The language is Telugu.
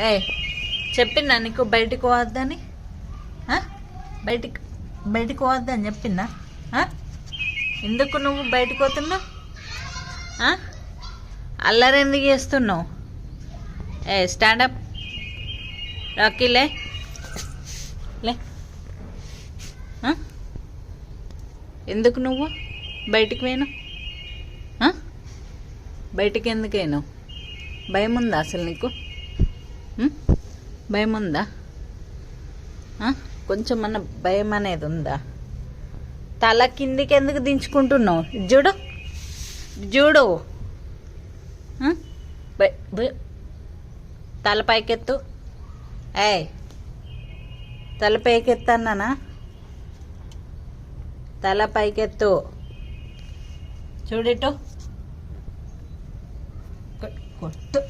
ఏ చెప్పినా నీకు బయటికి పోవద్దని? బయటికి బయటికి పోవద్దని చెప్పినా? ఎందుకు నువ్వు బయటకు పోతున్నావు? అల్లరి ఎందుకు చేస్తున్నావు? ఏ స్టాండప్ రాకీ, లే లే. ఎందుకు నువ్వు బయటికి పోయినావు? బయటికి ఎందుకు పోయినావు? భయం ఉందా అసలు నీకు? భయం ఉందా? కొంచెం అన్న భయం అనేది ఉందా? తల కిందికి ఎందుకు దించుకుంటున్నావు? చూడు చూడు, తల పైకెత్తు. ఏయ్ తల పైకెత్తన్నానా? తల పైకెత్తు. చూడిటు కొట్టు.